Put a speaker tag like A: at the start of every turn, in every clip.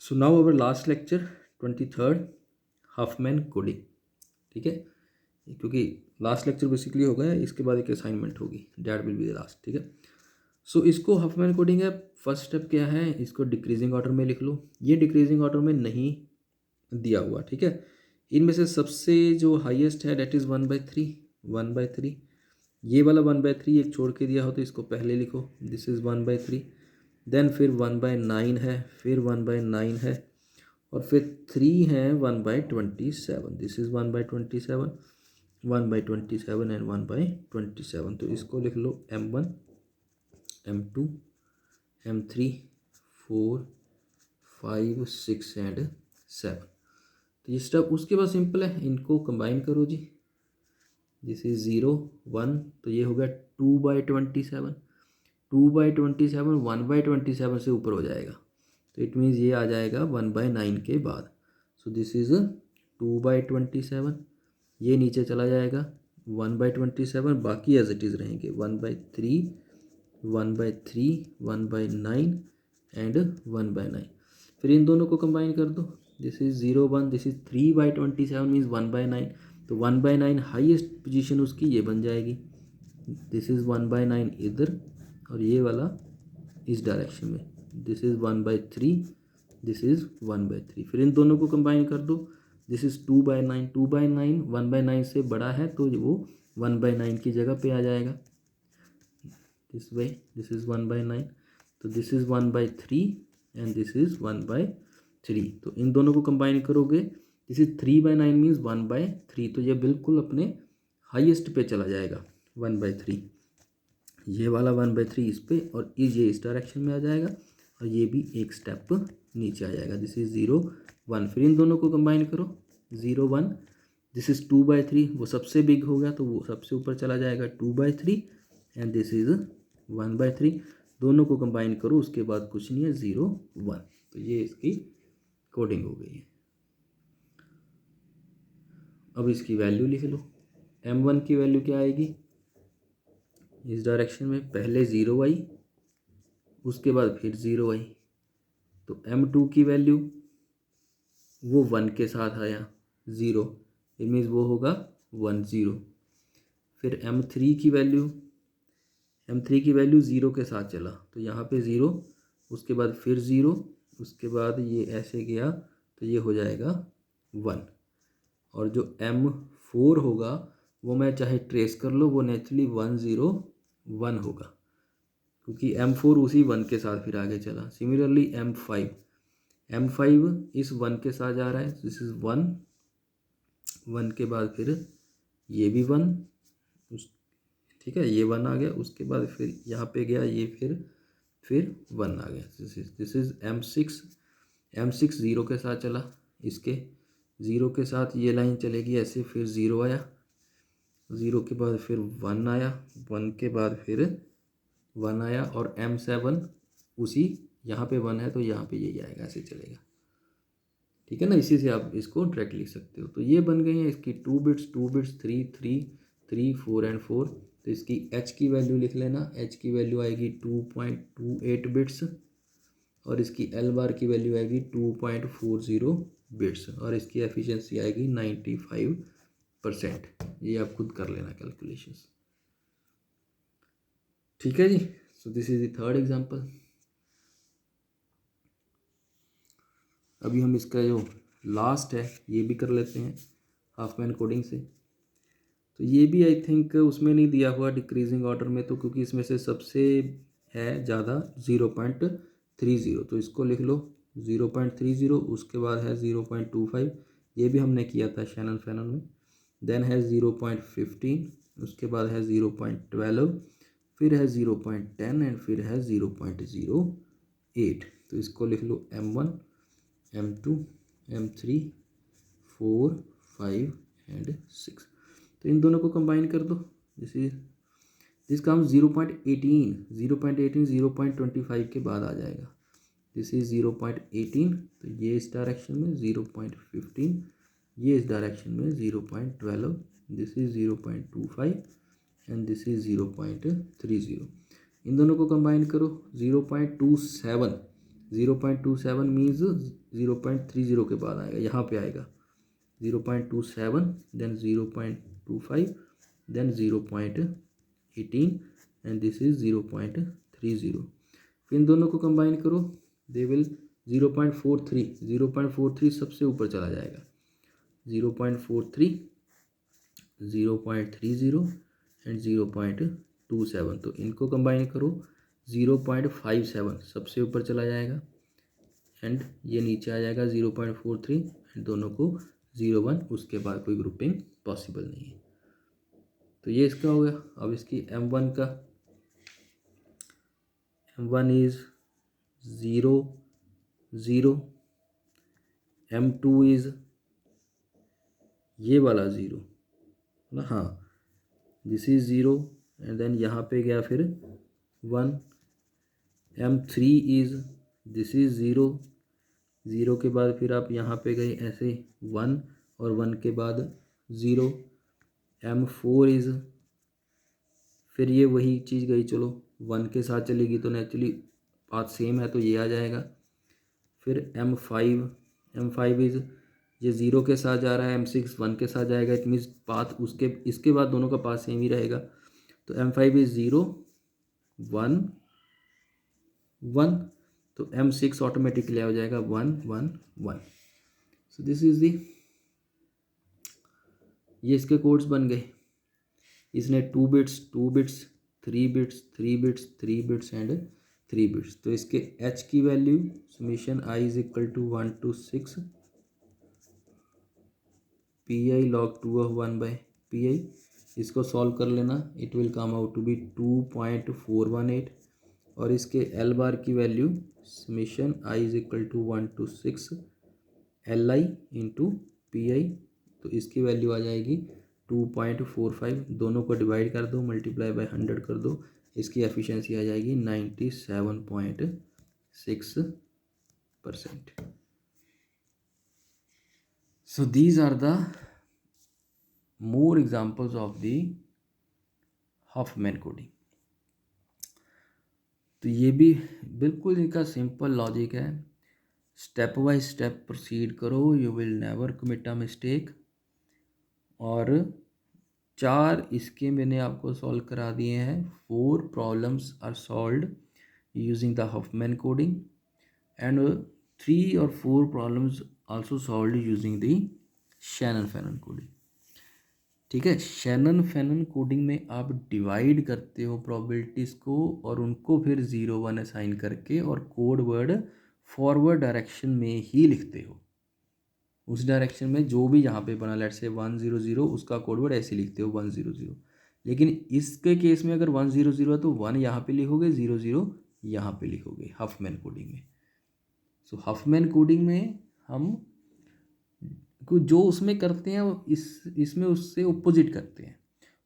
A: So now our last lecture 23rd Hopman coding. ठीक है, क्योंकि लास्ट लेक्चर बेसिकली हो गया, इसके बाद एक असाइनमेंट होगी, that will be the last. ठीक है, सो इसको हाफमैन कोडिंग है। फर्स्ट स्टेप क्या है, इसको डिक्रीजिंग ऑर्डर में लिख लो। ये डिक्रीजिंग ऑर्डर में नहीं दिया हुआ। ठीक है, इनमें से सबसे जो हाईएस्ट है डेट इज़ 1/3। 1/3 ये वाला 1/3 एक छोड़ के दिया हो तो इसको पहले लिखो, दिस इज़ 1/3। देन फिर 1/9 है, फिर 1/9 है, और फिर 3 है 1/27। This is 1/27, 1/27 and 1/27। तो इसको लिख लो M1, M2, M3, 4, 5, 6 एंड 7। तो ये स्टेप उसके बाद सिंपल है, इनको कंबाइन करो जी। दिस इज 0, 1, तो ये हो गया 2/27। 2/27 1/27 से ऊपर हो जाएगा, तो इट मीन्स ये आ जाएगा 1/9 के बाद। सो दिस इज 2/27, ये नीचे चला जाएगा 1/27, बाकी एज इट इज़ रहेंगे 1/3, 1/3, 1/9 एंड 1/9। फिर इन दोनों को कंबाइन कर दो, this is 0, 1, this is 3/27 means 1/9। तो 1/9 हाईएस्ट पोजीशन उसकी ये बन जाएगी, दिस इज़ 1/9 इधर, और ये वाला इस डायरेक्शन में, दिस इज़ 1/3, दिस इज़ 1/3। फिर इन दोनों को कंबाइन कर दो, दिस इज़ 2/9। 2/9 1/9 से बड़ा है तो वो 1/9 की जगह पे आ जाएगा, दिस वे, दिस इज़ 1/9। तो this is 1/3 and this is 1/3। तो इन दोनों को कंबाइन करोगे, दिस इज 3/9 मीन्स 1/3। तो ये बिल्कुल अपने हाईएस्ट पे चला जाएगा 1/3। ये वाला 1/3 इस पे, और ये इस डायरेक्शन में आ जाएगा, और ये भी एक स्टेप नीचे आ जाएगा, दिस इज 0, 1। फिर इन दोनों को कंबाइन करो, 0, 1, दिस इज 2/3, वो सबसे बिग हो गया तो वो सबसे ऊपर चला जाएगा 2/3, एंड दिस इज 1/3। दोनों को कंबाइन करो, उसके बाद कुछ नहीं है, 0, 1। तो ये इसकी कोडिंग हो गई है। अब इसकी वैल्यू लिख लो। M1 की वैल्यू क्या आएगी, इस डायरेक्शन में पहले 0 आई, उसके बाद फिर 0 आई। तो M2 की वैल्यू वो 1 के साथ आया, 0, इट मीन्स वो होगा 1, 0। फिर M3 की वैल्यू, M3 की वैल्यू 0 के साथ चला, तो यहाँ पे 0, उसके बाद फिर 0, उसके बाद ये ऐसे गया तो ये हो जाएगा 1। और जो M4 होगा वो मैं चाहे ट्रेस कर लो, वो नेचुरली 1, 0, 1 होगा, क्योंकि M4 उसी 1 के साथ फिर आगे चला। सिमिलरली M5 इस 1 के साथ जा रहा है, दिस इज़ 1, 1 के बाद फिर ये भी 1, ठीक है, ये 1 आ गया, उसके बाद फिर यहाँ पे गया ये, फिर 1 आ गया, दिस इज़ M6 0 के साथ चला, इसके 0 के साथ ये लाइन चलेगी ऐसे, फिर 0 आया, 0 के बाद फिर 1 आया, 1 के बाद फिर 1 आया, और M7 उसी यहाँ पे 1 है तो यहाँ पे यही आएगा, ऐसे चलेगा। ठीक है ना, इसी से आप इसको डायरेक्ट लिख सकते हो। तो ये बन गई है इसकी 2 बिट्स, 2 बिट्स, 3, 3, 3, 4 एंड 4। तो इसकी H की वैल्यू लिख लेना, H की वैल्यू आएगी 2.28 बिट्स, और इसकी L बार की वैल्यू आएगी 2.40 बिट्स, और इसकी एफिशिएंसी आएगी 95%। ये आप खुद कर लेना कैलकुलेशंस। ठीक है जी, so this is the third example. अभी हम इसका जो लास्ट है ये भी कर लेते हैं हाफमैन कोडिंग से। तो ये भी आई थिंक उसमें नहीं दिया हुआ डिक्रीजिंग ऑर्डर में, तो क्योंकि इसमें से सबसे है ज़्यादा 0.30, तो इसको लिख लो 0.30, उसके बाद है 0.25, ये भी हमने किया था शैनन फैनन में। देन है 0.15, उसके बाद है 0.12, फिर है 0.10 एंड फिर है 0.08। तो इसको लिख लो M1, M2, M3, 4, 5 एंड 6। तो इन दोनों को कंबाइन कर दो, दिस कम्स 0.18, 0.18 0.25 के बाद आ जाएगा, दिस इज 0.18, तो ये इस डायरेक्शन में 0.15, ये इस डायरेक्शन में 0.12, this is 0.25 and this is 0.30। इन दोनों को कंबाइन करो, 0.27, 0.27 मीन्स 0.30 के बाद आएगा, यहाँ पे आएगा 0.27, then 0.25, then 0.18 and this is 0.30। फिर इन दोनों को कंबाइन करो, दे विल 0.43 सबसे ऊपर चला जाएगा, 0.43, 0.30 एंड 0.27। तो इनको कंबाइन करो, 0.57 सबसे ऊपर चला जाएगा एंड ये नीचे आ जाएगा 0.43 एंड दोनों को 0.1, उसके बाद कोई ग्रुपिंग पॉसिबल नहीं है। तो ये इसका हो गया। अब इसकी M1 का, M1 इज 0 0, M2 इज ये वाला 0 ना, हाँ दिस इज 0 एंड देन यहाँ पे गया फिर 1, M3 इज दिस इज 0 0 के बाद फिर आप यहाँ पे गए ऐसे 1 और 1 के बाद 0, M4 इज फिर ये वही चीज़ गई, चलो 1 के साथ चलेगी तो नेचुरली पाथ सेम है तो ये आ जाएगा। फिर M5 इज ये 0 के साथ जा रहा है, M6 1 के साथ जाएगा, इट मीन्स पाथ उसके इसके बाद दोनों का पाथ सेम ही रहेगा। तो M5 इज 0 1 1, तो M6 ऑटोमेटिकली हो जाएगा 1 1 1। सो दिस इज दी, ये इसके कोड्स बन गए। इसने 2 bits 2 bits 3 bits 3 bits 3 bits and 3 bits. तो इसके h की value summation i is equal to 1 to 6 pi log 2 of 1 by pi। इसको सॉल्व कर लेना, it will come out to be 2.418 और इसके एल बार की value summation i is equal to 1 to 6 li into P I. तो इसकी value आ जाएगी 2.45, दोनों को डिवाइड कर दो, मल्टीप्लाई बाय 100 कर दो, इसकी एफिशिएंसी आ जाएगी 97.6%। So these are the more examples of the Huffman coding. तो ये भी बिल्कुल इनका सिंपल लॉजिक है, स्टेप बाय स्टेप प्रोसीड करो, you will never commit a mistake. और 4 इसके मैंने आपको सॉल्व करा दिए हैं। 4 problems are solved using the Huffman coding and 3 और 4 problems also solved using the Shannon Fano coding. ठीक है, शैनन-फैनन कोडिंग में आप डिवाइड करते हो प्रोबेबिलिटीज़ को और उनको फिर 0 1 असाइन करके और कोड वर्ड फॉरवर्ड डायरेक्शन में ही लिखते हो। उस डायरेक्शन में जो भी यहाँ पे बना, लेट से 1 0 0, उसका कोड वर्ड ऐसे लिखते हो 1 0 0। लेकिन इसके केस में अगर 1 0 0 है तो 1 यहाँ पे लिखोगे, 0 0 यहाँ पे लिखोगे हफमैन कोडिंग में। सो हफमैन कोडिंग में हम जो उसमें करते हैं इसमें उससे अपोजिट करते हैं।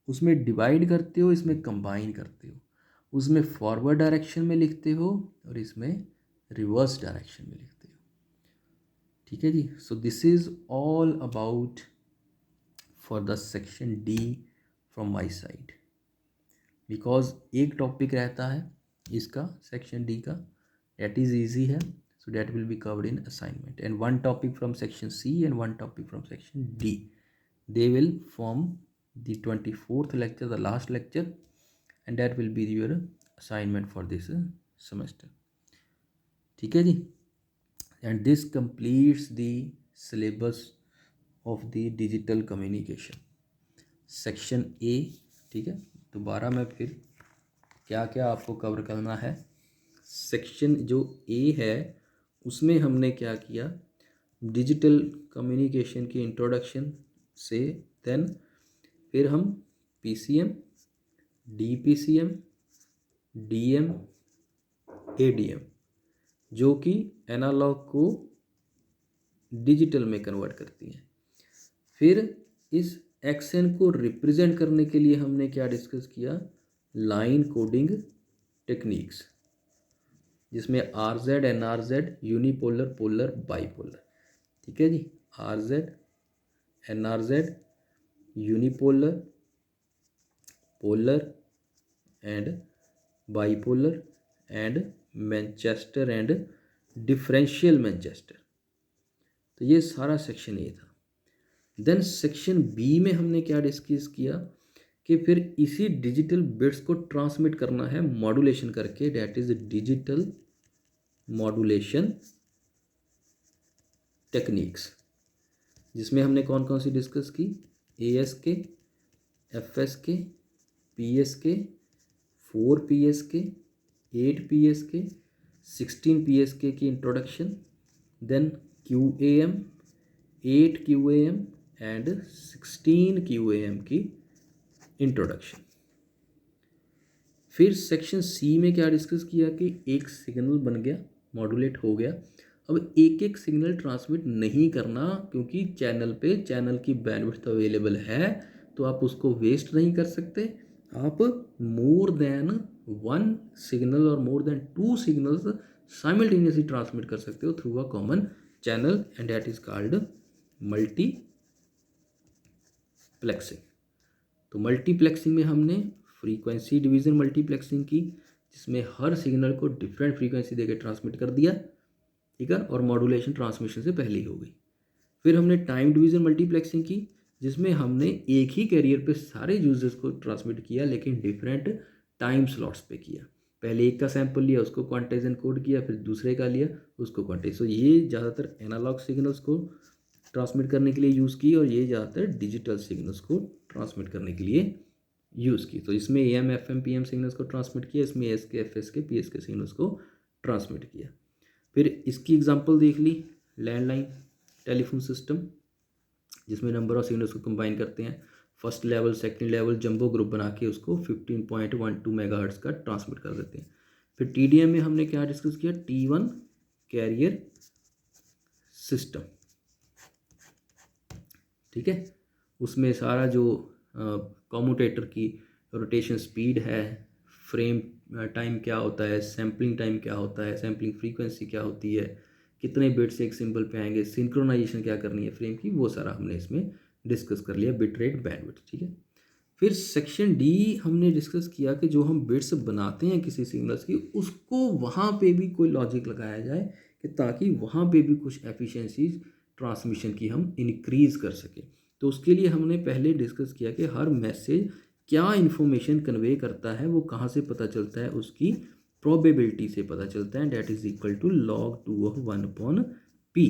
A: उसमें डिवाइड करते हो, इसमें कंबाइन करते हो। उसमें फॉरवर्ड डायरेक्शन में लिखते हो और इसमें रिवर्स डायरेक्शन में लिखते हो। ठीक है जी। So this is all about for the section D from my side, because एक टॉपिक रहता है इसका सेक्शन डी का, दैट इज ईजी है, so that will be covered in assignment, and one topic from section C and one topic from section D, they will form the 24th lecture, the last lecture, and that will be your assignment for this semester. ठीक है जी, and this completes the syllabus of the digital communication section A। ठीक है, दोबारा मैं फिर क्या क्या आपको कवर करना है। सेक्शन जो A है उसमें हमने क्या किया, डिजिटल कम्युनिकेशन की इंट्रोडक्शन से देन फिर हम PCM, DPCM, DM, ADM जो कि एनालॉग को डिजिटल में कन्वर्ट करती हैं। फिर इस एक्शन को रिप्रेजेंट करने के लिए हमने क्या डिस्कस किया, लाइन कोडिंग टेक्निक्स, जिसमें RZ, NRZ, unipolar, polar, bipolar. ठीक है जी, RZ, NRZ, unipolar, polar and bipolar and Manchester and differential Manchester. तो ये सारा सेक्शन ए था। देन सेक्शन बी में हमने क्या डिस्कस किया कि फिर इसी डिजिटल बिट्स को ट्रांसमिट करना है मॉड्यूलेशन करके, that is digital modulation techniques, जिसमें हमने कौन कौन सी डिस्कस की, ASK, FSK, PSK, 4 PSK, 8 PSK, 16 PSK की इंट्रोडक्शन, देन QAM, 8 QAM एंड 16 QAM की इंट्रोडक्शन। फिर सेक्शन सी में क्या डिस्कस किया कि एक सिग्नल बन गया, मॉड्यूलेट हो गया, अब एक एक सिग्नल ट्रांसमिट नहीं करना, क्योंकि चैनल पे चैनल की बैंडविड्थ अवेलेबल है, तो आप उसको वेस्ट नहीं कर सकते। आप मोर देन 1 सिग्नल और more than 2 signals simultaneously transmit कर सकते हो through a common channel, and that is called multiplexing. तो मल्टीप्लेक्सिंग में हमने फ्रीक्वेंसी डिवीज़न मल्टीप्लेक्सिंग की, जिसमें हर सिग्नल को डिफरेंट फ्रीक्वेंसी देकर ट्रांसमिट कर दिया, ठीक है, और मॉड्यूलेशन ट्रांसमिशन से पहले ही हो गई। फिर हमने टाइम डिवीज़न मल्टीप्लेक्सिंग की, जिसमें हमने एक ही कैरियर पे सारे यूजर्स को ट्रांसमिट किया, लेकिन डिफरेंट टाइम स्लॉट्स पे किया। पहले एक का सैंपल लिया, उसको क्वांटाइज एनकोड किया, फिर दूसरे का लिया, उसको क्वांटाइज। सो ये ज़्यादातर एनालॉग सिग्नल्स को ट्रांसमिट करने के लिए यूज़ की, और ये ज़्यादातर डिजिटल सिग्नल्स को ट्रांसमिट करने के लिए यूज़ की। तो इसमें AM, FM, PM सिग्नल्स को ट्रांसमिट किया, इसमें ASK, FSK, PSK सिग्नल्स को ट्रांसमिट किया। फिर इसकी एग्जांपल देख ली, लैंडलाइन टेलीफोन सिस्टम, जिसमें नंबर ऑफ सिग्नल्स को कंबाइन करते हैं, first level second level jumbo group बना के उसको 15.12 मेगाहर्ट्ज का ट्रांसमिट कर देते हैं। फिर TDM में हमने क्या डिस्कस किया, T1 कैरियर सिस्टम, ठीक है, उसमें सारा जो कॉम्यूटेटर की रोटेशन स्पीड है, फ्रेम टाइम क्या होता है, सैम्पलिंग टाइम क्या होता है, सैम्पलिंग फ्रीक्वेंसी क्या होती है, कितने बिट्स एक सिंबल पे आएंगे, सिंक्रोनाइजेशन क्या करनी है फ्रेम की, वो सारा हमने इसमें डिस्कस कर लिया, बिट रेट बैंडविड्थ, ठीक है। फिर सेक्शन डी हमने डिस्कस किया कि जो हम बिट्स बनाते हैं किसी सिग्नल्स की, उसको वहाँ पे भी कोई लॉजिक लगाया जाए कि ताकि वहाँ पे भी कुछ एफिशिएंसीज ट्रांसमिशन की हम इंक्रीज़ कर सकें। तो उसके लिए हमने पहले डिस्कस किया कि हर मैसेज क्या इन्फॉर्मेशन कन्वे करता है, वो कहाँ से पता चलता है, उसकी प्रोबेबिलिटी से पता चलता है, that is equal to log 2 of 1/p।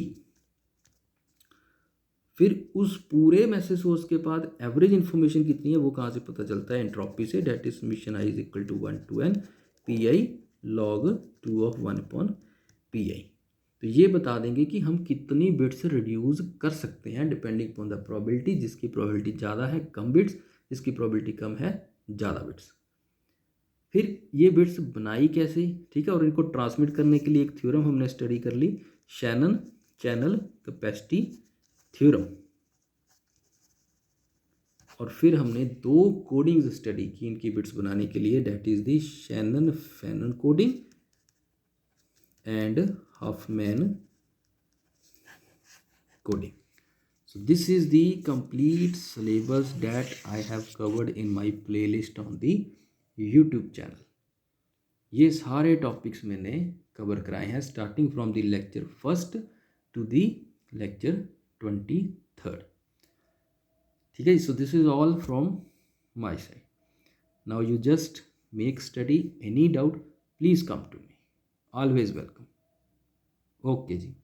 A: फिर उस पूरे मैसेज सोर्स के बाद एवरेज इन्फॉर्मेशन कितनी है वो कहाँ से पता चलता है, एंट्रोपी से, that is mission I is equal to 1 to n pi log 2 of 1/pi। तो ये बता देंगे कि हम कितनी बिट्स रिड्यूस कर सकते हैं डिपेंडिंग अपॉन द प्रोबेबिलिटी, जिसकी प्रोबेबिलिटी ज़्यादा है कम बिट्स, जिसकी प्रोबेबिलिटी कम है ज़्यादा बिट्स। फिर ये बिट्स बनाई कैसे, ठीक है, और इनको ट्रांसमिट करने के लिए एक थ्योरम हमने स्टडी कर ली, शैनन चैनल कैपेसिटी थ्योरम। और फिर हमने 2 कोडिंग्स स्टडी की इनकी बिट्स बनाने के लिए, that is the Shannon Fano coding and Huffman coding. So this is the complete syllabus that I have covered in my playlist on the YouTube channel. ये सारे टॉपिक्स मैंने कवर कराए हैं, starting from the lecture 1st to the lecture 23rd, ठीक है। So this is all from my side. Now you just make study, any doubt please come to me, always welcome. Okay ji.